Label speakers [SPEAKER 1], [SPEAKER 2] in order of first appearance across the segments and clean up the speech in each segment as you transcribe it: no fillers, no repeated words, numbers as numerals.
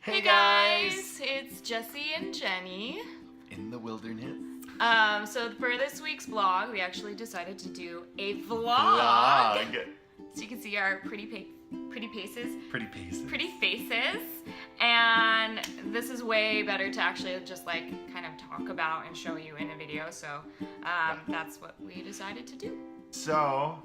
[SPEAKER 1] Hey guys, it's Jesse and Jenny.
[SPEAKER 2] In the wilderness.
[SPEAKER 1] So for this week's vlog, we actually decided to do a vlog. So you can see our pretty faces. Pretty faces. And this is way better to actually just like kind of talk about and show you in a video. So that's what we decided to do.
[SPEAKER 2] So,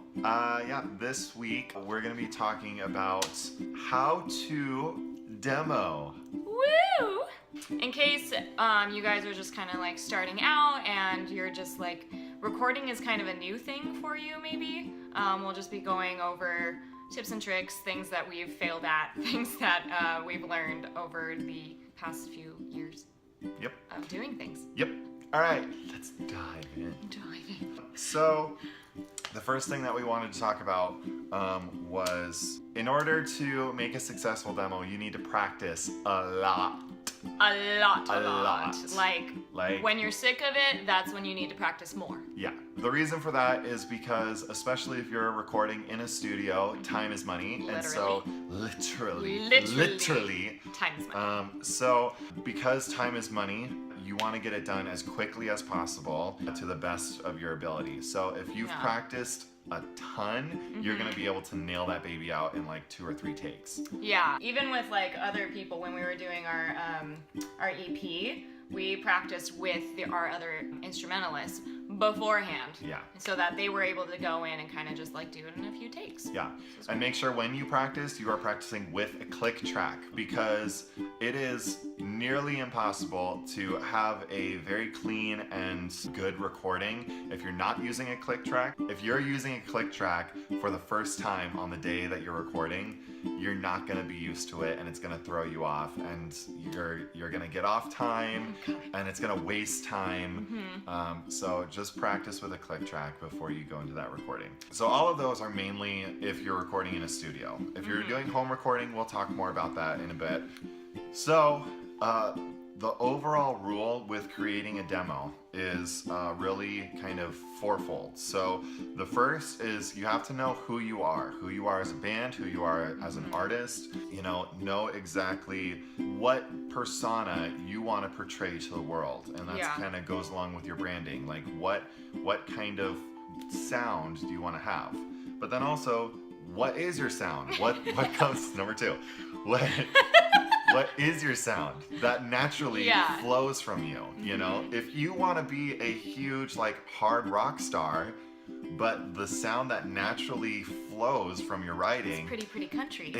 [SPEAKER 2] this week we're going to be talking about how to demo.
[SPEAKER 1] Woo! In case you guys are just kind of like starting out and you're just like, recording is kind of a new thing for you maybe. We'll just be going over tips and tricks, things that we've failed at, things that we've learned over the past few years of doing things.
[SPEAKER 2] Yep. All right, let's dive in. So, the first thing that we wanted to talk about was in order to make a successful demo, you need to practice a lot.
[SPEAKER 1] A lot. Like when you're sick of it, that's when you need to practice more.
[SPEAKER 2] Yeah. The reason for that is because, especially if you're recording in a studio, time is money.
[SPEAKER 1] Literally.
[SPEAKER 2] And so, literally,
[SPEAKER 1] time is money.
[SPEAKER 2] So, because time is money, you want to get it done as quickly as possible to the best of your ability. So if you've practiced a ton, you're going to be able to nail that baby out in like 2 or 3 takes.
[SPEAKER 1] Yeah, even with like other people, when we were doing our EP, we practiced with our other instrumentalists beforehand.
[SPEAKER 2] Yeah.
[SPEAKER 1] So that they were able to go in and kind of just like do it in a few takes.
[SPEAKER 2] Yeah. And make sure when you practice, you are practicing with a click track, because it is nearly impossible to have a very clean and good recording if you're not using a click track. If you're using a click track for the first time on the day that you're recording, you're not going to be used to it, and it's going to throw you off, and you're going to get off time, and it's going to waste time. So just practice with a click track before you go into that recording. So all of those are mainly if you're recording in a studio. If you're doing home recording, we'll talk more about that in a bit. So the overall rule with creating a demo is really kind of fourfold. So the first is you have to know who you are as a band, who you are as an artist. Know exactly what persona you want to portray to the world, and that kind of goes along with your branding. Like what kind of sound do you want to have? But then also, what is your sound? What comes number 2? What is your sound that naturally flows from you? If you want to be a huge like hard rock star, but the sound that naturally flows from your writing
[SPEAKER 1] is pretty country.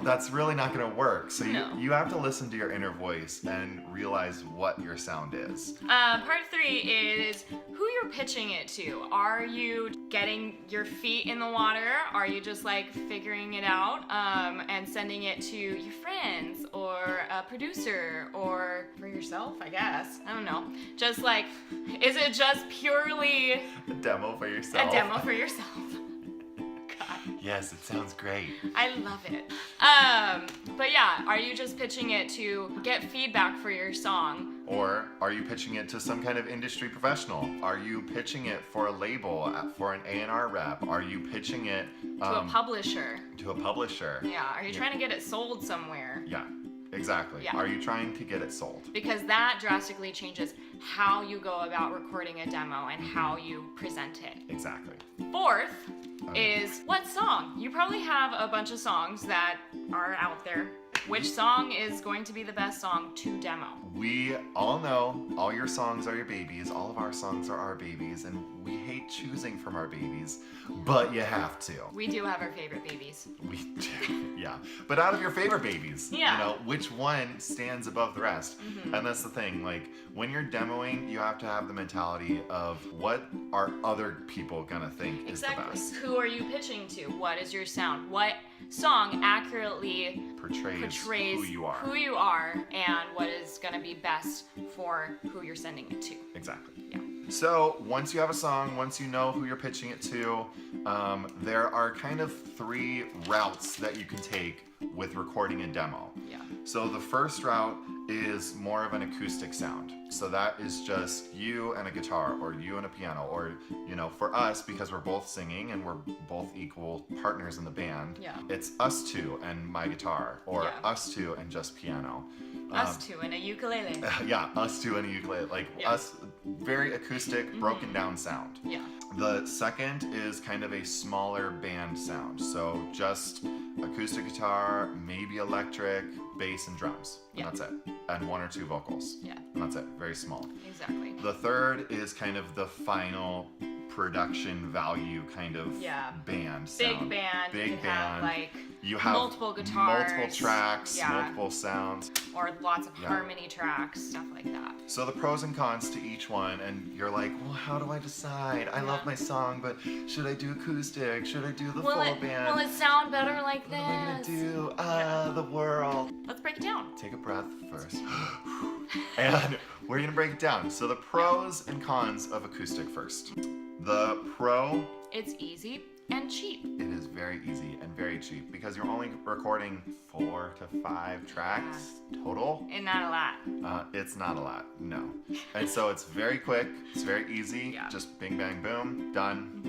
[SPEAKER 2] That's really not going to work. So you have to listen to your inner voice and realize what your sound is.
[SPEAKER 1] Part 3 is who you're pitching it to. Are you getting your feet in the water? Are you just like figuring it out and sending it to your friends or a producer or for yourself, I guess? I don't know. Just like, is it just purely
[SPEAKER 2] a demo for yourself?
[SPEAKER 1] A demo for yourself.
[SPEAKER 2] Yes, it sounds great.
[SPEAKER 1] I love it. But yeah, are you just pitching it to get feedback for your song?
[SPEAKER 2] Or are you pitching it to some kind of industry professional? Are you pitching it for a label, for an A&R rep? Are you pitching it
[SPEAKER 1] to a publisher?
[SPEAKER 2] Yeah.
[SPEAKER 1] Are you trying to get it sold somewhere?
[SPEAKER 2] Yeah. Exactly.
[SPEAKER 1] Yeah.
[SPEAKER 2] Are you trying to get it sold?
[SPEAKER 1] Because that drastically changes how you go about recording a demo and how you present it.
[SPEAKER 2] Exactly.
[SPEAKER 1] 4th is what song? You probably have a bunch of songs that are out there. Which song is going to be the best song to demo?
[SPEAKER 2] We all know all your songs are your babies. All of our songs are our babies, and we hate choosing from our babies, but you have to.
[SPEAKER 1] We do have our favorite babies.
[SPEAKER 2] We do, yeah. But out of your favorite babies, which one stands above the rest? And that's the thing, like when you're demoing, you have to have the mentality of what are other people gonna think is the best.
[SPEAKER 1] Who are you pitching to? What is your sound? What song accurately portrays
[SPEAKER 2] who you
[SPEAKER 1] are and what is going to be best for who you're sending it to.
[SPEAKER 2] Exactly.
[SPEAKER 1] Yeah.
[SPEAKER 2] So once you have a song, once you know who you're pitching it to, there are kind of 3 routes that you can take with recording a demo.
[SPEAKER 1] Yeah.
[SPEAKER 2] So the first route is more of an acoustic sound. So that is just you and a guitar, or you and a piano, or, you know, for us, because we're both singing and we're both equal partners in the band,
[SPEAKER 1] Yeah.
[SPEAKER 2] it's us two and my guitar, or
[SPEAKER 1] Yeah.
[SPEAKER 2] us two and just piano.
[SPEAKER 1] Us two and a ukulele.
[SPEAKER 2] Yeah, us two and a ukulele. Like
[SPEAKER 1] Yeah.
[SPEAKER 2] us, very acoustic, broken down sound.
[SPEAKER 1] Yeah.
[SPEAKER 2] The second is kind of a smaller band sound. So just acoustic guitar, maybe electric, bass and drums. And
[SPEAKER 1] Yeah.
[SPEAKER 2] that's it. And one or two vocals.
[SPEAKER 1] Yeah.
[SPEAKER 2] And that's it. Very small.
[SPEAKER 1] Exactly.
[SPEAKER 2] The third is kind of the final production value kind of
[SPEAKER 1] Yeah.
[SPEAKER 2] band
[SPEAKER 1] Big
[SPEAKER 2] sound.
[SPEAKER 1] band.
[SPEAKER 2] Big
[SPEAKER 1] you could
[SPEAKER 2] band.
[SPEAKER 1] have like
[SPEAKER 2] You have
[SPEAKER 1] multiple guitars.
[SPEAKER 2] multiple tracks,
[SPEAKER 1] Yeah.
[SPEAKER 2] multiple sounds.
[SPEAKER 1] or lots of
[SPEAKER 2] Yeah.
[SPEAKER 1] harmony tracks, stuff like that.
[SPEAKER 2] So the pros and cons to each one, and you're like, well, how do I decide? I love
[SPEAKER 1] Yeah.
[SPEAKER 2] my song, but should I do acoustic? Should I do the
[SPEAKER 1] Will
[SPEAKER 2] full
[SPEAKER 1] it
[SPEAKER 2] band?
[SPEAKER 1] will it sound better like
[SPEAKER 2] What am I gonna
[SPEAKER 1] this?
[SPEAKER 2] do? The world.
[SPEAKER 1] Let's break it down.
[SPEAKER 2] Take a breath first. And we're gonna break it down. So the pros and cons of acoustic first. The pro,
[SPEAKER 1] It's easy and cheap.
[SPEAKER 2] it is very easy and very cheap because you're only recording 4 to 5 tracks total.
[SPEAKER 1] And not a lot.
[SPEAKER 2] It's not a lot, no. And so it's very quick, it's very easy,
[SPEAKER 1] Yeah.
[SPEAKER 2] just bing bang boom, done,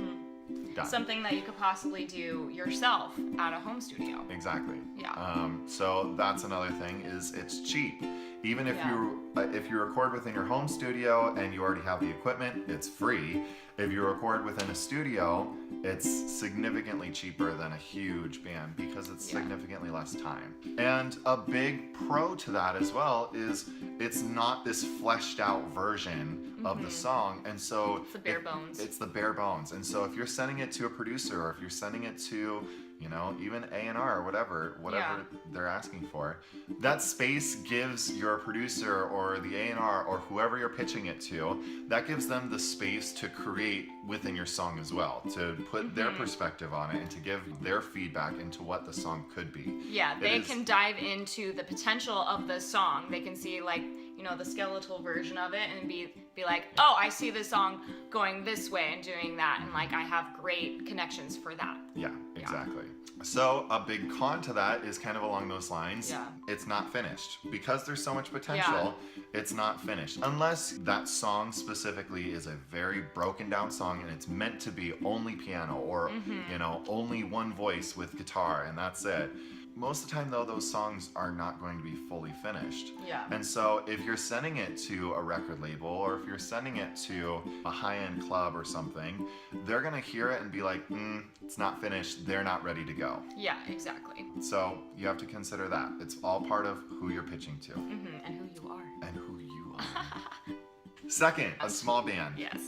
[SPEAKER 2] done.
[SPEAKER 1] Something that you could possibly do yourself at a home studio.
[SPEAKER 2] Exactly.
[SPEAKER 1] Yeah.
[SPEAKER 2] So that's another thing is it's cheap. Even if
[SPEAKER 1] Yeah.
[SPEAKER 2] if you record within your home studio and you already have the equipment, it's free. If you record within a studio, it's significantly cheaper than a huge band because it's
[SPEAKER 1] Yeah.
[SPEAKER 2] significantly less time. And a big pro to that as well is it's not this fleshed out version of the song, and so
[SPEAKER 1] It's the bare bones.
[SPEAKER 2] It's the bare bones. And so if you're sending it to a producer, or if you're sending it to, you know, even A&R or whatever
[SPEAKER 1] Yeah.
[SPEAKER 2] they're asking for, that space gives your producer or the A&R or whoever you're pitching it to, that gives them the space to create within your song as well, to put their perspective on it and to give their feedback into what the song could be.
[SPEAKER 1] Yeah,
[SPEAKER 2] It
[SPEAKER 1] they
[SPEAKER 2] is-
[SPEAKER 1] can dive into the potential of the song. They can see like, you know, the skeletal version of it and be like, oh, I see this song going this way and doing that, and like I have great connections for that.
[SPEAKER 2] Yeah, exactly. So a big con to that is kind of along those lines.
[SPEAKER 1] Yeah.
[SPEAKER 2] It's not finished. Because there's so much potential, it's not finished. Unless that song specifically is a very broken down song and it's meant to be only piano or, you know, only one voice with guitar and that's it. Most of the time though, those songs are not going to be fully finished.
[SPEAKER 1] Yeah.
[SPEAKER 2] And so if you're sending it to a record label or if you're sending it to a high-end club or something, they're gonna hear it and be like, it's not finished, they're not ready to go.
[SPEAKER 1] Yeah, exactly.
[SPEAKER 2] So you have to consider that. It's all part of who you're pitching to
[SPEAKER 1] And who you are.
[SPEAKER 2] and who you are. Second, a small band.
[SPEAKER 1] Yes.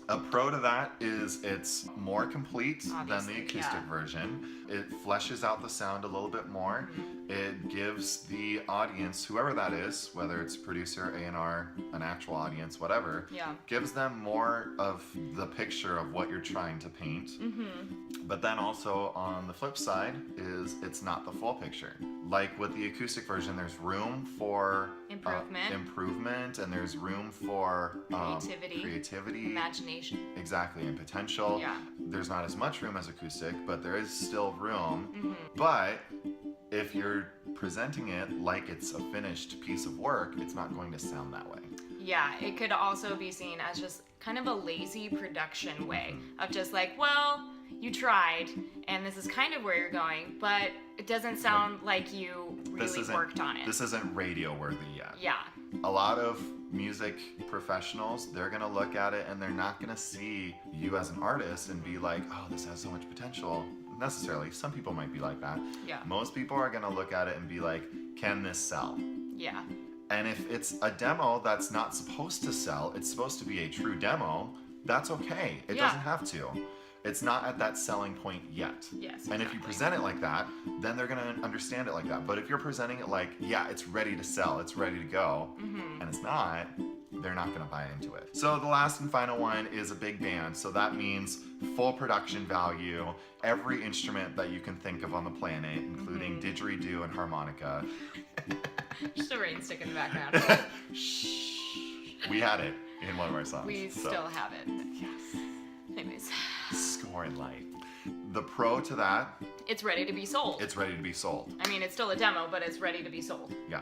[SPEAKER 2] A pro to that is it's more complete than
[SPEAKER 1] Obviously,
[SPEAKER 2] the acoustic
[SPEAKER 1] yeah.
[SPEAKER 2] version. It fleshes out the sound a little bit more. It gives the audience, whoever that is, whether it's producer, A&R, an actual audience, whatever,
[SPEAKER 1] Yeah.
[SPEAKER 2] gives them more of the picture of what you're trying to paint. But then also on the flip side is it's not the full picture. Like with the acoustic version, there's room for improvement, and there's room for creativity,
[SPEAKER 1] Imagination.
[SPEAKER 2] exactly, and potential.
[SPEAKER 1] Yeah.
[SPEAKER 2] There's not as much room as acoustic, but there is still room. But if you're presenting it like it's a finished piece of work, it's not going to sound that way.
[SPEAKER 1] Yeah, it could also be seen as just kind of a lazy production way of just like, well, you tried, and this is kind of where you're going, but it doesn't sound like you really worked on it.
[SPEAKER 2] This isn't radio worthy yet.
[SPEAKER 1] Yeah.
[SPEAKER 2] A lot of music professionals, they're gonna look at it and they're not gonna see you as an artist and be like, oh, this has so much potential. Necessarily. Some people might be like that.
[SPEAKER 1] Yeah.
[SPEAKER 2] Most people are gonna look at it and be like, can this sell?
[SPEAKER 1] Yeah.
[SPEAKER 2] And if it's a demo that's not supposed to sell, it's supposed to be a true demo, that's okay. It
[SPEAKER 1] Yeah.
[SPEAKER 2] doesn't have to. It's not at that selling point yet.
[SPEAKER 1] Yes.
[SPEAKER 2] And if you present it like that, then they're gonna understand it like that. But if you're presenting it like, yeah, it's ready to sell, it's ready to go, and it's not, they're not gonna buy into it. So the last and final one is a big band. So that means full production value, every instrument that you can think of on the planet, including didgeridoo and harmonica.
[SPEAKER 1] Just a rain stick in the background.
[SPEAKER 2] We had it in one of our songs.
[SPEAKER 1] We
[SPEAKER 2] so.
[SPEAKER 1] still have it. Yes. Anyways.
[SPEAKER 2] Score in light. The pro to that,
[SPEAKER 1] It's ready to be sold.
[SPEAKER 2] it's ready to be sold.
[SPEAKER 1] I mean, it's still a demo, but it's ready to be sold.
[SPEAKER 2] Yeah.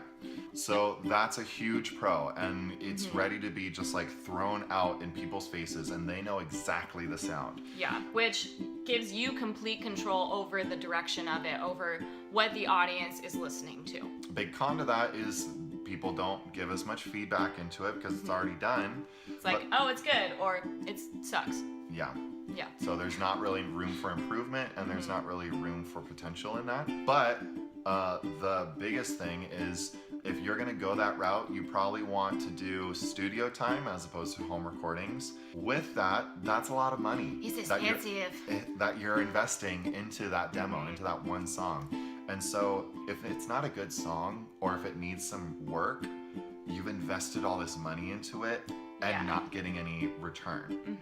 [SPEAKER 2] So that's a huge pro, and it's ready to be just like thrown out in people's faces, and they know exactly the sound.
[SPEAKER 1] Yeah, which gives you complete control over the direction of it, over what the audience is listening to.
[SPEAKER 2] Big con to that is people don't give as much feedback into it because it's already done.
[SPEAKER 1] It's like, oh, it's good, or it sucks.
[SPEAKER 2] Yeah.
[SPEAKER 1] Yeah.
[SPEAKER 2] So there's not really room for improvement, and there's not really room for potential in that. But the biggest thing is, if you're gonna go that route, you probably want to do studio time as opposed to home recordings. With that, that's a lot of money.
[SPEAKER 1] It's
[SPEAKER 2] that you're-
[SPEAKER 1] expensive.
[SPEAKER 2] that you're investing into that demo, into that one song. And so if it's not a good song, or if it needs some work, you've invested all this money into it and
[SPEAKER 1] Yeah.
[SPEAKER 2] not getting any return.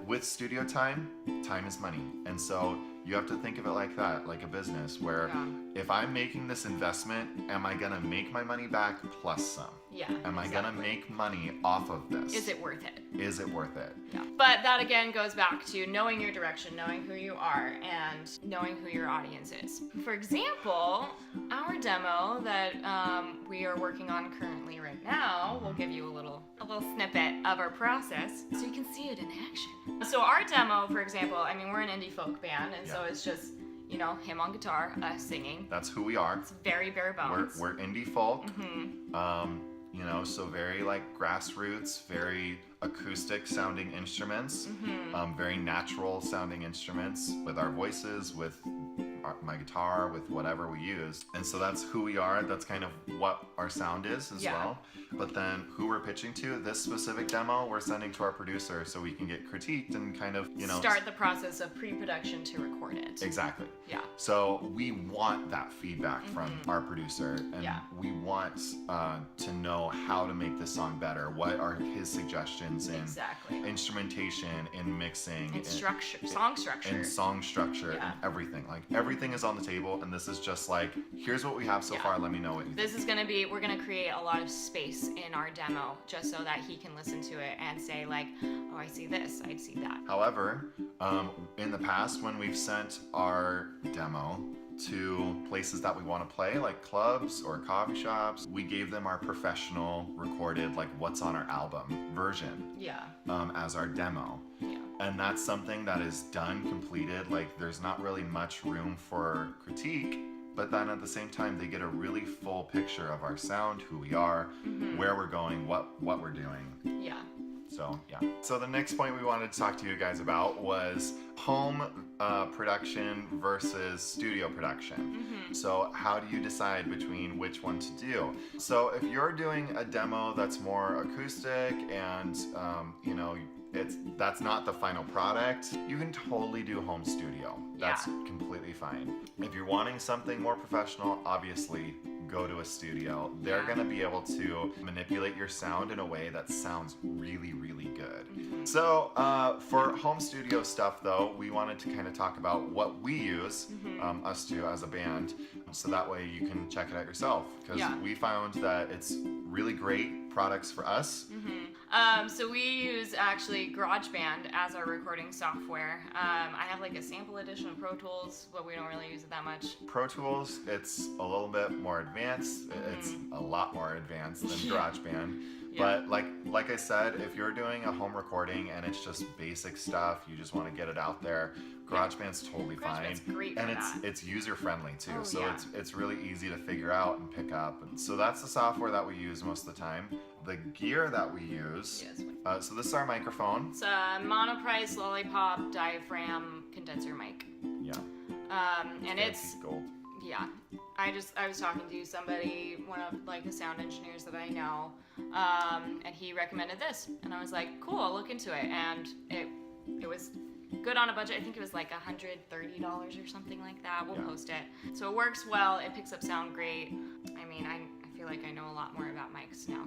[SPEAKER 2] With studio time, time is money. And so you have to think of it like that, like a business, where
[SPEAKER 1] Yeah.
[SPEAKER 2] if I'm making this investment, am I gonna make my money back plus some?
[SPEAKER 1] Yeah.
[SPEAKER 2] Am I gonna make money off of this?
[SPEAKER 1] Is it worth it?
[SPEAKER 2] Is it worth it?
[SPEAKER 1] Yeah. But that again goes back to knowing your direction, knowing who you are, and knowing who your audience is. For example, our demo that we are working on currently right now, we'll give you a little snippet of our process so you can see it in action. So our demo, for example, I mean, we're an indie folk band, and so
[SPEAKER 2] Yeah.
[SPEAKER 1] it's just, you know, him on guitar, us singing.
[SPEAKER 2] That's who we are.
[SPEAKER 1] It's very bare bones.
[SPEAKER 2] We're indie folk. You know, so very like grassroots, very acoustic sounding instruments, very natural sounding instruments with our voices, with my guitar, with whatever we use. And so that's who we are. That's kind of what our sound is as
[SPEAKER 1] Yeah.
[SPEAKER 2] well. But then who we're pitching to, this specific demo, we're sending to our producer so we can get critiqued and kind of, you know,
[SPEAKER 1] Start the process of pre-production to record it.
[SPEAKER 2] Exactly.
[SPEAKER 1] Yeah.
[SPEAKER 2] So we want that feedback from our producer, and
[SPEAKER 1] Yeah.
[SPEAKER 2] we want to know how to make this song better. What are his suggestions in
[SPEAKER 1] Exactly.
[SPEAKER 2] instrumentation, in mixing,
[SPEAKER 1] And structure, song structure.
[SPEAKER 2] in song structure,
[SPEAKER 1] Yeah.
[SPEAKER 2] and everything. Like everything is on the table, and this is just like, here's what we have so
[SPEAKER 1] Yeah.
[SPEAKER 2] far. Let me know what you think.
[SPEAKER 1] This is gonna be, we're gonna create a lot of space in our demo just so that he can listen to it and say like, oh, I see this, I see that.
[SPEAKER 2] However, in the past, when we've sent our demo to places that we want to play, like clubs or coffee shops, we gave them our professional recorded, like what's on our album version
[SPEAKER 1] Yeah.
[SPEAKER 2] as our demo.
[SPEAKER 1] Yeah.
[SPEAKER 2] And that's something that is done, completed. Like there's not really much room for critique, but then at the same time, they get a really full picture of our sound, who we are, where we're going, what we're doing.
[SPEAKER 1] Yeah.
[SPEAKER 2] So, yeah. So the next point we wanted to talk to you guys about was home production versus studio production. So how do you decide between which one to do? So if you're doing a demo that's more acoustic and, you know, that's not the final product, you can totally do home studio. That's completely fine. If you're wanting something more professional, obviously go to a studio. They're
[SPEAKER 1] Yeah.
[SPEAKER 2] gonna be able to manipulate your sound in a way that sounds really, really good. So for home studio stuff though, we wanted to kind of talk about what we use, us two as a band, so that way you can check it out yourself, because
[SPEAKER 1] Yeah.
[SPEAKER 2] we found that it's really great products for us.
[SPEAKER 1] So we use actually GarageBand as our recording software. I have like a sample edition of Pro Tools, but we don't really use it that much.
[SPEAKER 2] Pro Tools, it's a little bit more advanced. It's a lot more advanced than GarageBand.
[SPEAKER 1] Yeah.
[SPEAKER 2] But like I said, if you're doing a home recording and it's just basic stuff, you just want to get it out there, GarageBand's totally
[SPEAKER 1] GarageBand's
[SPEAKER 2] fine.
[SPEAKER 1] great for
[SPEAKER 2] And
[SPEAKER 1] that.
[SPEAKER 2] it's user friendly too.
[SPEAKER 1] Oh,
[SPEAKER 2] so
[SPEAKER 1] yeah.
[SPEAKER 2] it's really easy to figure out and pick up. And so that's the software that we use most of the time. The gear that we use.
[SPEAKER 1] Yes.
[SPEAKER 2] So this is our microphone.
[SPEAKER 1] It's a Monoprice Lollipop diaphragm condenser mic.
[SPEAKER 2] Yeah.
[SPEAKER 1] And it's
[SPEAKER 2] Fancy gold.
[SPEAKER 1] yeah. I was talking to somebody, one of like the sound engineers that I know, and he recommended this, and I was like, cool, I'll look into it, and it was good on a budget. I think it was like $130 or something like that. We'll
[SPEAKER 2] Yeah.
[SPEAKER 1] post it. So it works well. It picks up sound great. I mean, I feel like I know a lot more about mics now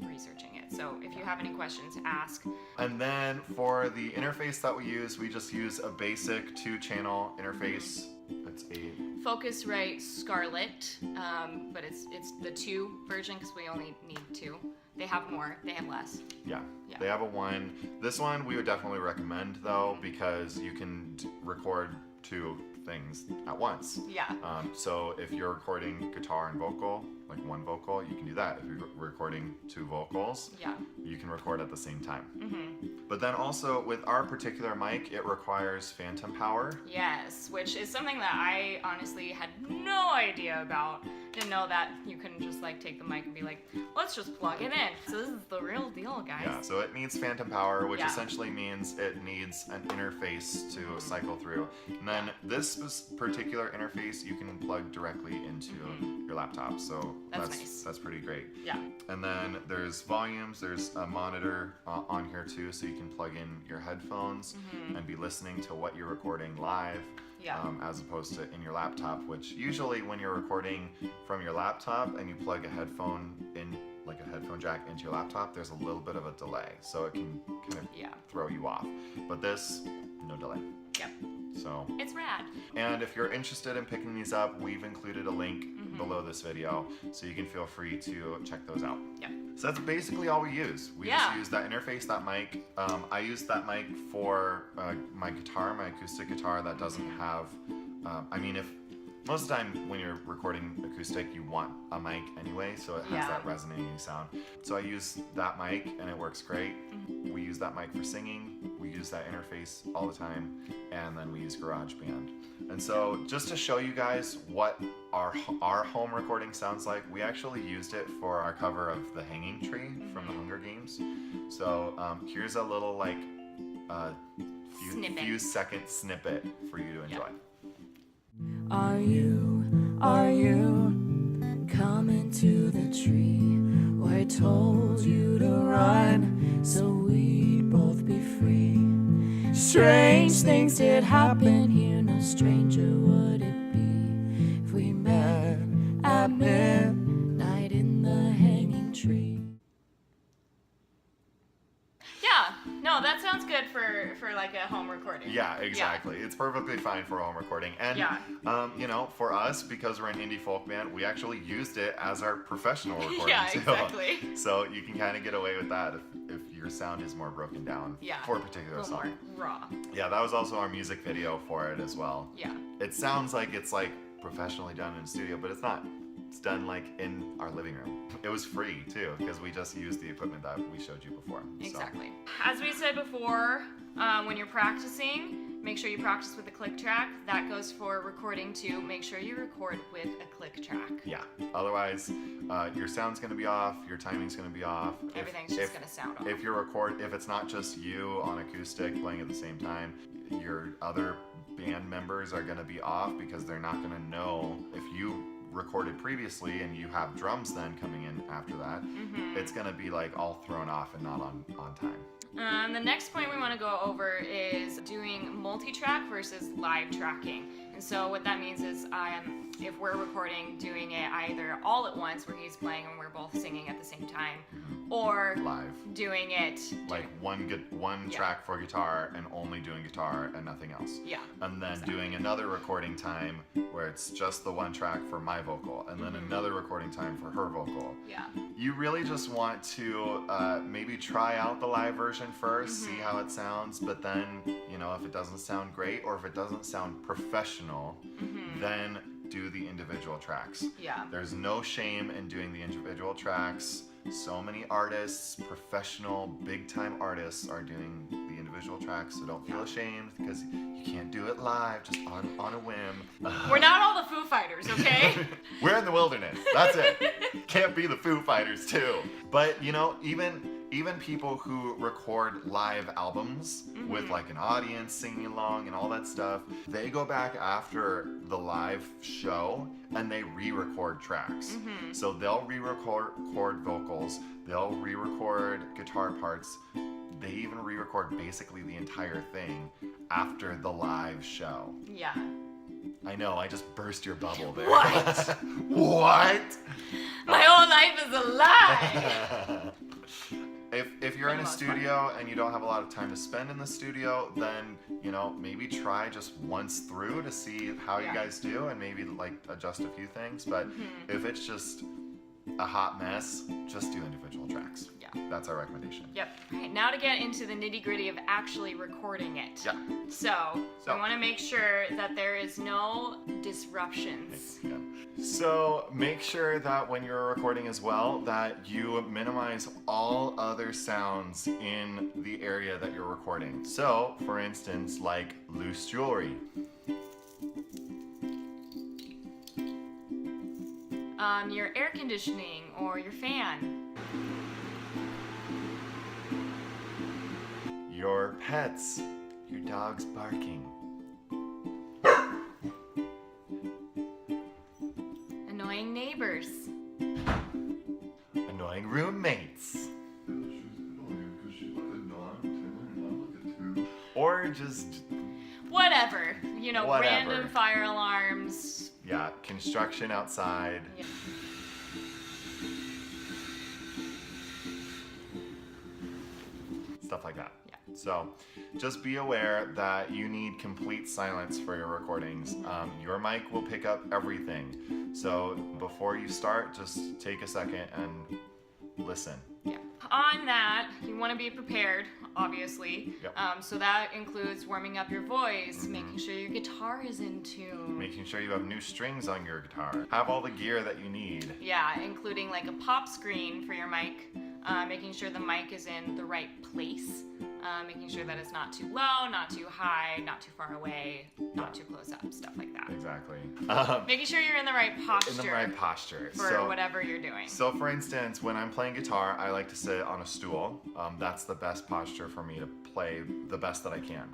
[SPEAKER 1] researching it. So if you have any questions, ask.
[SPEAKER 2] And then for the interface that we just use a basic 2-channel interface. It's a
[SPEAKER 1] Focusrite Scarlett, but it's the 2 version because we only need 2. They have more, they have less.
[SPEAKER 2] yeah.
[SPEAKER 1] Yeah.
[SPEAKER 2] They have a 1. This one we would definitely recommend though, because you can record two things at once.
[SPEAKER 1] Yeah.
[SPEAKER 2] So if you're recording guitar and vocal, like one vocal, you can do that. If you're recording two vocals,
[SPEAKER 1] Yeah.
[SPEAKER 2] you can record at the same time. But then also with our particular mic, it requires phantom power.
[SPEAKER 1] Yes, which is something that I honestly had no idea about. Didn't know that you couldn't just like take the mic and be like, let's just plug it in. So this is the real deal, guys.
[SPEAKER 2] Yeah, so it needs phantom power, which
[SPEAKER 1] Yeah.
[SPEAKER 2] essentially means it needs an interface to cycle through. And then this particular interface you can plug directly into your laptop. So
[SPEAKER 1] That's nice.
[SPEAKER 2] that's pretty great.
[SPEAKER 1] Yeah.
[SPEAKER 2] And then there's volumes, there's a monitor on here too, so you can plug in your headphones and be listening to what you're recording live.
[SPEAKER 1] Yeah.
[SPEAKER 2] As opposed to in your laptop, which usually when you're recording from your laptop and you plug a headphone in, like a headphone jack into your laptop, there's a little bit of a delay, so it can kind of
[SPEAKER 1] Yeah.
[SPEAKER 2] throw you off. But this, no delay.
[SPEAKER 1] Yep.
[SPEAKER 2] So,
[SPEAKER 1] It's rad.
[SPEAKER 2] and if you're interested in picking these up, we've included a link below this video, so you can feel free to check those out.
[SPEAKER 1] Yep.
[SPEAKER 2] So that's basically all we use. We just use that interface, that mic. I use that mic for my guitar, my acoustic guitar that doesn't have, I mean, if most of the time when you're recording acoustic, you want a mic anyway, so it has that resonating sound. So I use that mic and it works great. We use that mic for singing. We use that interface all the time, and then we use GarageBand. And so just to show you guys what our home recording sounds like, we actually used it for our cover of The Hanging Tree from the Hunger Games. So here's a little like few second snippet for you to enjoy.
[SPEAKER 3] Are you coming to the tree where I told you to run so we'd both be free? Strange things did happen here, no stranger would it be if we met at midnight in the hanging tree.
[SPEAKER 1] Yeah. No, that sounds good for like a home recording.
[SPEAKER 2] Yeah, exactly. It's perfectly fine for a home recording. And, you know, for us, because we're an indie folk band, we actually used it as our professional recording
[SPEAKER 1] Yeah,
[SPEAKER 2] too.
[SPEAKER 1] exactly.
[SPEAKER 2] So you can kind of get away with that if your sound is more broken down for a particular
[SPEAKER 1] A little
[SPEAKER 2] song.
[SPEAKER 1] more raw.
[SPEAKER 2] Yeah, that was also our music video for it as well.
[SPEAKER 1] Yeah.
[SPEAKER 2] It sounds like it's like professionally done in a studio, but it's not. It's done like in our living room. It was free too, because we just used the equipment that we showed you before.
[SPEAKER 1] Exactly. As we said before, when you're practicing, make sure you practice with a click track. That goes for recording too. Make sure you record with a click track.
[SPEAKER 2] Yeah. Otherwise, your sound's gonna be off. Your timing's gonna be off.
[SPEAKER 1] Everything's just gonna sound off.
[SPEAKER 2] If it's not just you on acoustic playing at the same time, your other band members are gonna be off because they're not gonna know if you recorded previously and you have drums then coming in after that. It's gonna be like all thrown off and not on time.
[SPEAKER 1] The next point we want to go over is doing multi-track versus live tracking. And so what that means is if we're recording, doing it either all at once where he's playing and we're both singing at the same time, or
[SPEAKER 2] live.
[SPEAKER 1] doing it
[SPEAKER 2] Like one track for guitar and only doing guitar and nothing else.
[SPEAKER 1] Yeah.
[SPEAKER 2] And then doing another recording time where it's just the one track for my vocal, and then another recording time for her vocal.
[SPEAKER 1] Yeah.
[SPEAKER 2] You really just want to maybe try out the live version first, see how it sounds, but then, you know, if it doesn't sound great or if it doesn't sound professional, then do the individual tracks.
[SPEAKER 1] Yeah.
[SPEAKER 2] There's no shame in doing the individual tracks. So many artists, professional, big-time artists are doing the individual tracks, so don't feel ashamed because you can't do it live just on a whim.
[SPEAKER 1] We're not all the Foo Fighters, okay?
[SPEAKER 2] We're in the wilderness. That's it. Can't be the Foo Fighters too. But you know, even people who record live albums with like an audience singing along and all that stuff, they go back after the live show and they re-record tracks. So they'll re-record vocals, they'll re-record guitar parts, they even re-record basically the entire thing after the live show.
[SPEAKER 1] Yeah.
[SPEAKER 2] I know, I just burst your bubble there.
[SPEAKER 1] What?
[SPEAKER 2] What?
[SPEAKER 1] My whole life is a lie.
[SPEAKER 2] If you're in a studio and you don't have a lot of time to spend in the studio, then, you know, maybe try just once through to see how you guys do and maybe like adjust a few things. But if it's just a hot mess, just do individual tracks.
[SPEAKER 1] Yeah.
[SPEAKER 2] That's our recommendation.
[SPEAKER 1] Yep. All right, now to get into the nitty-gritty of actually recording it.
[SPEAKER 2] Yeah.
[SPEAKER 1] So,
[SPEAKER 2] So-
[SPEAKER 1] we want to make sure that there is no disruptions.
[SPEAKER 2] Yeah. So make sure that when you're recording as well, that you minimize all other sounds in the area that you're recording. So, for instance, like loose jewelry.
[SPEAKER 1] Your air conditioning or your fan.
[SPEAKER 2] Your pets, your dog's barking.
[SPEAKER 1] Annoying neighbors.
[SPEAKER 2] Annoying roommates. Or just,
[SPEAKER 1] Whatever. You know,
[SPEAKER 2] Whatever.
[SPEAKER 1] random fire alarms.
[SPEAKER 2] yeah, construction outside.
[SPEAKER 1] Yeah.
[SPEAKER 2] Stuff like that.
[SPEAKER 1] Yeah.
[SPEAKER 2] So just be aware that you need complete silence for your recordings. Your mic will pick up everything. So before you start, just take a second and listen.
[SPEAKER 1] Yeah. On that, you want to be prepared, obviously.
[SPEAKER 2] Yep.
[SPEAKER 1] So that includes warming up your voice, making sure your guitar is in tune.
[SPEAKER 2] Making sure you have new strings on your guitar. Have all the gear that you need.
[SPEAKER 1] Yeah, including like a pop screen for your mic, making sure the mic is in the right place, making sure that it's not too low, not too high, not too far away, not too close up, stuff like that.
[SPEAKER 2] Exactly.
[SPEAKER 1] Making sure you're in the right posture
[SPEAKER 2] In the right posture.
[SPEAKER 1] for whatever you're doing.
[SPEAKER 2] So for instance, when I'm playing guitar, I like to sit on a stool. That's the best posture for me to play the best that I can.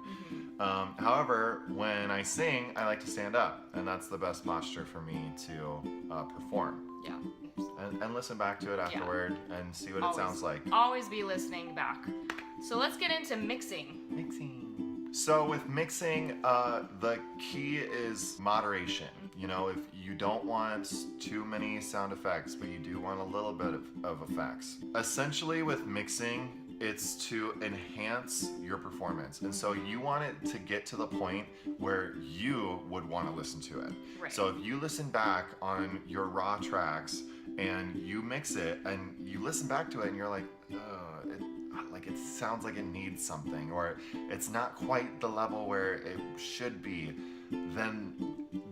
[SPEAKER 2] However, when I sing, I like to stand up, and that's the best posture for me to perform.
[SPEAKER 1] Yeah.
[SPEAKER 2] And listen back to it afterward and see what
[SPEAKER 1] Always.
[SPEAKER 2] it sounds like.
[SPEAKER 1] Always be listening back. So let's get into mixing.
[SPEAKER 2] Mixing. So with mixing, the key is moderation. You know, if you don't want too many sound effects, but you do want a little bit of effects. Essentially with mixing, it's to enhance your performance. And so you want it to get to the point where you would want to listen to it.
[SPEAKER 1] Right.
[SPEAKER 2] So if you listen back on your raw tracks and you mix it and you listen back to it and you're like, it sounds like it needs something, or it's not quite the level where it should be, then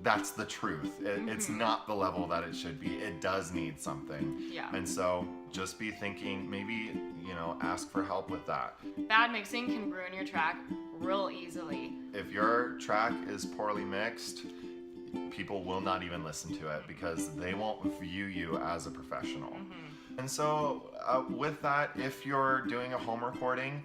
[SPEAKER 2] that's the truth. It's not the level that it should be. It does need something.
[SPEAKER 1] Yeah.
[SPEAKER 2] And so just be thinking, maybe, ask for help with that.
[SPEAKER 1] Bad mixing can ruin your track real easily.
[SPEAKER 2] If your track is poorly mixed, people will not even listen to it because they won't view you as a professional. And so with that, if you're doing a home recording,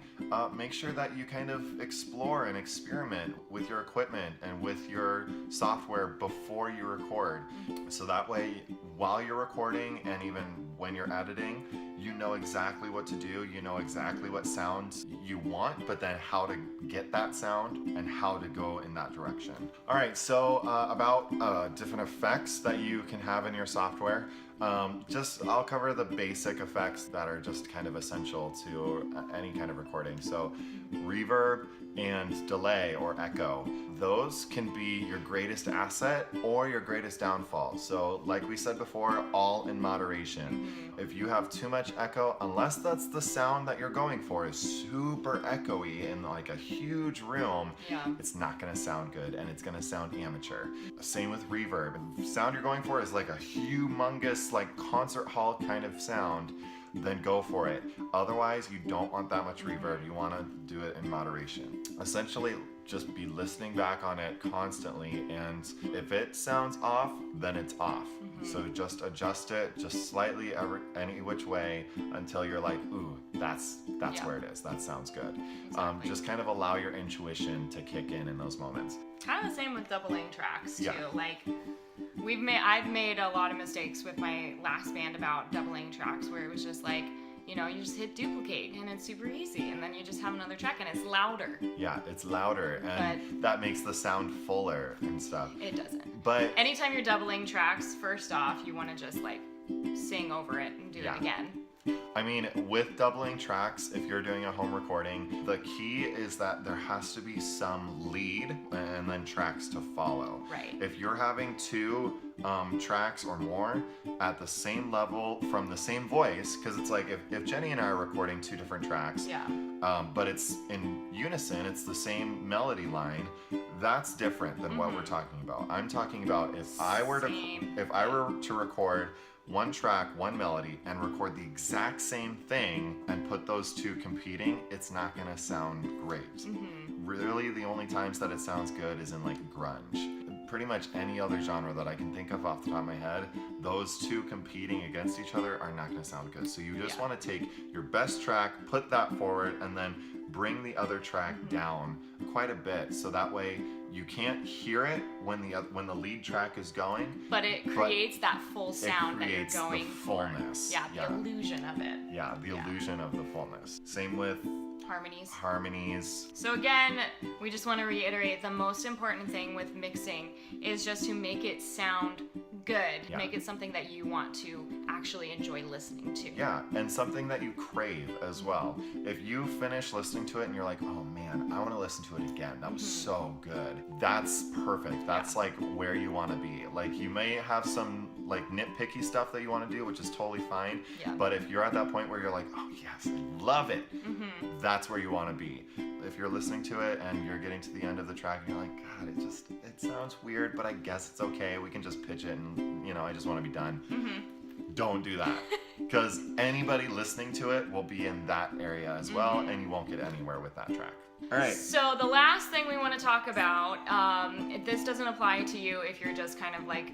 [SPEAKER 2] make sure that you kind of explore and experiment with your equipment and with your software before you record. So that way, while you're recording and even when you're editing, you know exactly what to do, you know exactly what sounds you want, but then how to get that sound and how to go in that direction. All right, so about different effects that you can have in your software. I'll cover the basic effects that are just kind of essential to any kind of recording. So reverb and delay or echo, those can be your greatest asset or your greatest downfall. So like we said before, all in moderation. If you have too much echo, unless that's the sound that you're going for is super echoey in like a huge room, it's not gonna sound good and it's gonna sound amateur. Same with reverb. If the sound you're going for is like a humongous like concert hall kind of sound, then go for it. Otherwise, you don't want that much reverb. You want to do it in moderation. Essentially, just be listening back on it constantly, and if it sounds off, then it's off. So just adjust it just slightly any which way until you're like, ooh, that's where it is. That sounds good.
[SPEAKER 1] Exactly.
[SPEAKER 2] Just kind of allow your intuition to kick in those moments.
[SPEAKER 1] Kind of the same with doubling tracks too.
[SPEAKER 2] Yeah.
[SPEAKER 1] Like I've made a lot of mistakes with my last band about doubling tracks where it was just like, you just hit duplicate and it's super easy, and then you just have another track and it's louder.
[SPEAKER 2] Yeah, it's louder and that makes the sound fuller and stuff.
[SPEAKER 1] It doesn't.
[SPEAKER 2] But
[SPEAKER 1] Anytime you're doubling tracks, first off, you want to just like sing over it and do it again.
[SPEAKER 2] I mean, with doubling tracks, if you're doing a home recording, the key is that there has to be some lead and then tracks to follow.
[SPEAKER 1] Right.
[SPEAKER 2] If you're having two tracks or more at the same level from the same voice, because it's like if Jenny and I are recording 2 different tracks,
[SPEAKER 1] Yeah.
[SPEAKER 2] but it's in unison, it's the same melody line, that's different than what we're talking about. I'm talking about if I were
[SPEAKER 1] Same.
[SPEAKER 2] to record one track, one melody, and record the exact same thing and put those 2 competing, it's not gonna sound great. Really, the only times that it sounds good is in like grunge. Pretty much any other genre that I can think of off the top of my head, those 2 competing against each other are not gonna sound good. So you just wanna take your best track, put that forward, and then bring the other track down quite a bit, so that way you can't hear it when the lead track is going.
[SPEAKER 1] But it creates that full sound that you're
[SPEAKER 2] creates the
[SPEAKER 1] going
[SPEAKER 2] fullness.
[SPEAKER 1] for. Yeah, the illusion of it.
[SPEAKER 2] Yeah, the illusion of the fullness. Same with harmonies.
[SPEAKER 1] So again, we just want to reiterate the most important thing with mixing is just to make it sound good.
[SPEAKER 2] Yeah.
[SPEAKER 1] Make it something that you want to actually enjoy listening to.
[SPEAKER 2] Yeah, and something that you crave as well. If you finish listening to it and you're like, oh man, I want to listen to it again. That was so good. That's perfect. That's like where you want to be. Like you may have some like nitpicky stuff that you want to do, which is totally fine.
[SPEAKER 1] Yeah.
[SPEAKER 2] But if you're at that point where you're like, oh yes, I love it, that's where you want to be. If you're listening to it and you're getting to the end of the track and you're like, God, it sounds weird, but I guess it's okay. We can just pitch it and, I just want to be done. Don't do that. Because anybody listening to it will be in that area as well, and you won't get anywhere with that track. All right.
[SPEAKER 1] So the last thing we want to talk about, this doesn't apply to you if you're just kind of like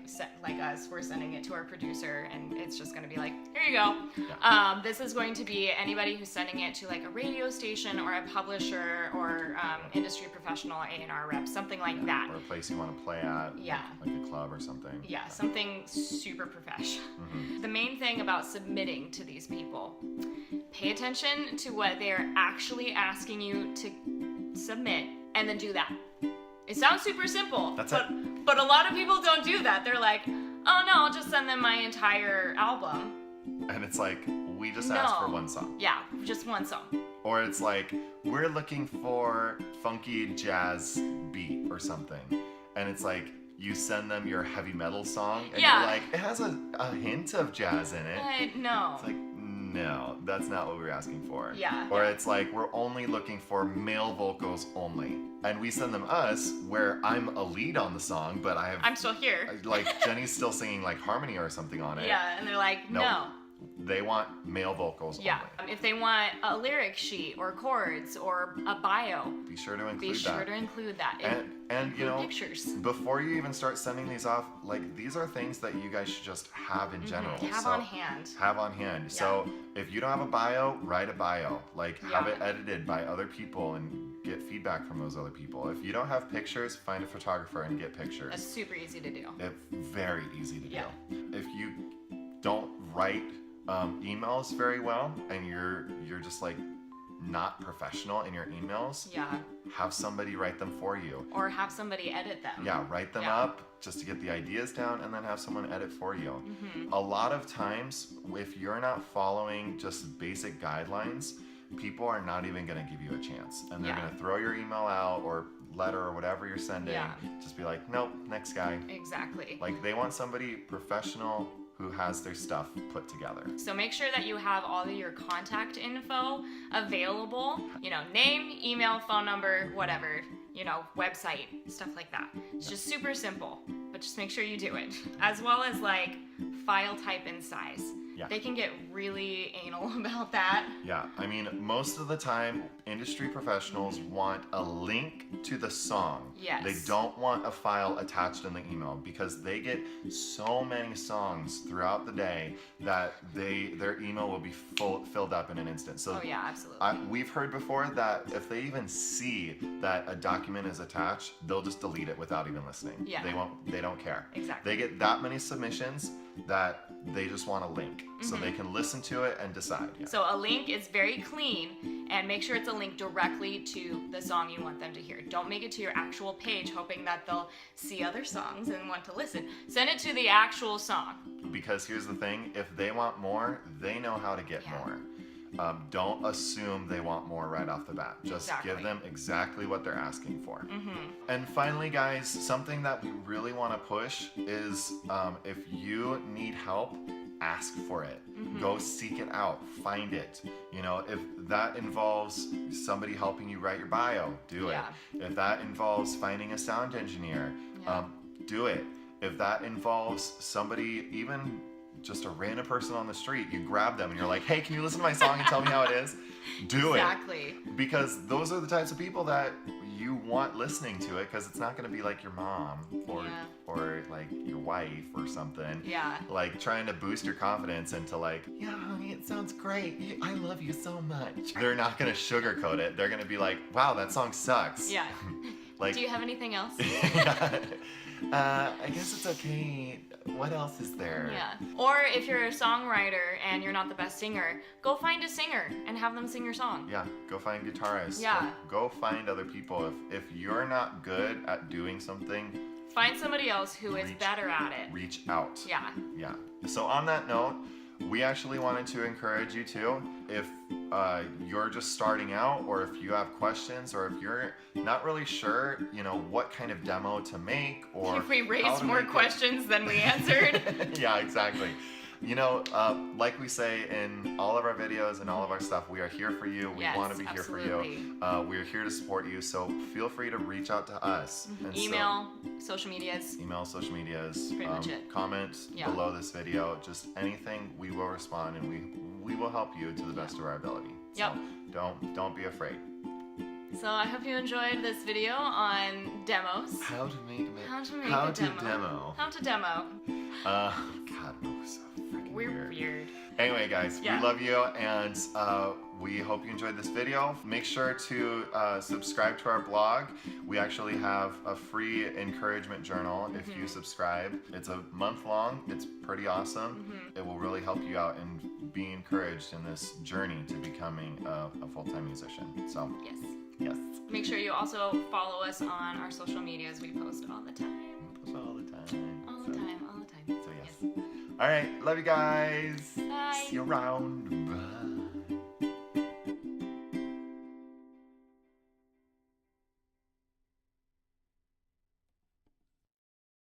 [SPEAKER 1] us. We're sending it to our producer, and it's just going to be like, here you go.
[SPEAKER 2] Yeah.
[SPEAKER 1] This is going to be anybody who's sending it to like a radio station or a publisher or industry professional, A&R rep, something like that.
[SPEAKER 2] Or a place you want to play at.
[SPEAKER 1] Yeah.
[SPEAKER 2] Like a club or something.
[SPEAKER 1] Yeah, something super professional. The main thing about submitting to these people, pay attention to what they're actually asking you to submit, and then do that. It sounds super simple.
[SPEAKER 2] That's
[SPEAKER 1] but a lot of people don't do that. They're like, oh no, I'll just send them my entire album.
[SPEAKER 2] And it's like, we just asked for one song.
[SPEAKER 1] Yeah, just one song.
[SPEAKER 2] Or it's like, we're looking for funky jazz beat or something. And it's like, you send them your heavy metal song, and you're like, it has a hint of jazz in it.
[SPEAKER 1] No.
[SPEAKER 2] It's like, no, that's not what we were asking for.
[SPEAKER 1] Yeah.
[SPEAKER 2] Or it's like, we're only looking for male vocals only. And we send them us, where I'm a lead on the song, but
[SPEAKER 1] I'm still here.
[SPEAKER 2] Like, Jenny's still singing like harmony or something on it.
[SPEAKER 1] Yeah, and they're like,
[SPEAKER 2] Nope.
[SPEAKER 1] no.
[SPEAKER 2] They want male vocals
[SPEAKER 1] Yeah.
[SPEAKER 2] only.
[SPEAKER 1] If they want a lyric sheet or chords or a bio,
[SPEAKER 2] Be sure to include
[SPEAKER 1] be
[SPEAKER 2] that.
[SPEAKER 1] sure to include that.
[SPEAKER 2] And you know,
[SPEAKER 1] pictures.
[SPEAKER 2] before you even start sending these off, like, these are things that you guys should just have in general.
[SPEAKER 1] Have
[SPEAKER 2] So,
[SPEAKER 1] on hand.
[SPEAKER 2] Have on hand. So if you don't have a bio, write a bio. Like, have
[SPEAKER 1] Yeah.
[SPEAKER 2] it edited by other people and get feedback from those other people. If you don't have pictures, find a photographer and get pictures.
[SPEAKER 1] That's super easy to do.
[SPEAKER 2] It's very easy to
[SPEAKER 1] Yeah.
[SPEAKER 2] do. If you don't write emails very well, and you're just like not professional in your emails,
[SPEAKER 1] Yeah.
[SPEAKER 2] have somebody write them for you.
[SPEAKER 1] Or have somebody edit them.
[SPEAKER 2] Yeah, write them
[SPEAKER 1] Yeah.
[SPEAKER 2] up just to get the ideas down, and then have someone edit for you. A lot of times, if you're not following just basic guidelines, people are not even going to give you a chance, and they're
[SPEAKER 1] Yeah.
[SPEAKER 2] going to throw your email out or letter or whatever you're sending.
[SPEAKER 1] Yeah.
[SPEAKER 2] Just be like, nope, next guy.
[SPEAKER 1] Exactly.
[SPEAKER 2] Like, they want somebody professional who has their stuff put together.
[SPEAKER 1] So make sure that you have all of your contact info available. Name, email, phone number, whatever. Website, stuff like that. It's just super simple, but just make sure you do it. As well as like file type and size.
[SPEAKER 2] Yeah.
[SPEAKER 1] They can get really anal about that.
[SPEAKER 2] Yeah, I mean, most of the time, industry professionals want a link to the song.
[SPEAKER 1] Yes.
[SPEAKER 2] They don't want a file attached in the email, because they get so many songs throughout the day that their email will be filled up in an instant. So
[SPEAKER 1] Oh yeah, absolutely.
[SPEAKER 2] we've heard before that if they even see that a document is attached, they'll just delete it without even listening.
[SPEAKER 1] Yeah.
[SPEAKER 2] They don't care.
[SPEAKER 1] Exactly.
[SPEAKER 2] They get that many submissions that they just want a link, so they can listen to it and decide. Yeah.
[SPEAKER 1] So a link is very clean, and make sure it's a link directly to the song you want them to hear. Don't make it to your actual page hoping that they'll see other songs and want to listen. Send it to the actual song.
[SPEAKER 2] Because here's the thing, if they want more, they know how to get
[SPEAKER 1] Yeah.
[SPEAKER 2] more. Don't assume they want more right off the bat. Just give them exactly what they're asking for. And finally, guys, something that we really want to push is if you need help, ask for it. Go seek it out. Find it. You know, if that involves somebody helping you write your bio, do it. If that involves finding a sound engineer, do it. If that involves somebody, even just a random person on the street, you grab them and you're like, hey, can you listen to my song and tell me how it is? Do it.
[SPEAKER 1] Exactly.
[SPEAKER 2] Because those are the types of people that you want listening to it, because it's not going to be like your mom or like your wife or something.
[SPEAKER 1] Yeah.
[SPEAKER 2] Like trying to boost your confidence into like, yeah, honey, it sounds great. I love you so much. They're not going to sugarcoat it. They're going to be like, wow, that song sucks.
[SPEAKER 1] Yeah.
[SPEAKER 2] Like,
[SPEAKER 1] do you have anything else?
[SPEAKER 2] I guess it's okay. What else is there?
[SPEAKER 1] Yeah. Or if you're a songwriter and you're not the best singer, go find a singer and have them sing your song.
[SPEAKER 2] Yeah, go find guitarists.
[SPEAKER 1] Yeah.
[SPEAKER 2] Go find other people. If you're not good at doing something,
[SPEAKER 1] find somebody else who is better at it.
[SPEAKER 2] Reach out.
[SPEAKER 1] Yeah.
[SPEAKER 2] Yeah. So on that note, we actually wanted to encourage you too. If you're just starting out, or if you have questions, or if you're not really sure, you know, what kind of demo to make, or
[SPEAKER 1] if we raised more questions than we answered.
[SPEAKER 2] Yeah, exactly. You know, like we say in all of our videos and all of our stuff, we are here for you. We want to be here for you. We are here to support you. So feel free to reach out to us. And
[SPEAKER 1] email, social medias.
[SPEAKER 2] Email, social medias.
[SPEAKER 1] Pretty much it.
[SPEAKER 2] Comment below this video. Just anything, we will respond, and we will help you to the best of our ability. So don't be afraid.
[SPEAKER 1] So I hope you enjoyed this video on demos.
[SPEAKER 2] How to make
[SPEAKER 1] a demo. How to demo.
[SPEAKER 2] God, we're so freaking
[SPEAKER 1] weird.
[SPEAKER 2] Anyway, guys, we love you, and we hope you enjoyed this video. Make sure to subscribe to our blog. We actually have a free encouragement journal if you subscribe. It's a month long. It's pretty awesome. It will really help you out and be encouraged in this journey to becoming a full-time musician. So yes.
[SPEAKER 1] Make sure you also follow us on our social medias. We post all the time.
[SPEAKER 2] All the time.
[SPEAKER 1] All the time.
[SPEAKER 2] So yes. All right. Love you guys.
[SPEAKER 1] Bye.
[SPEAKER 2] See you around.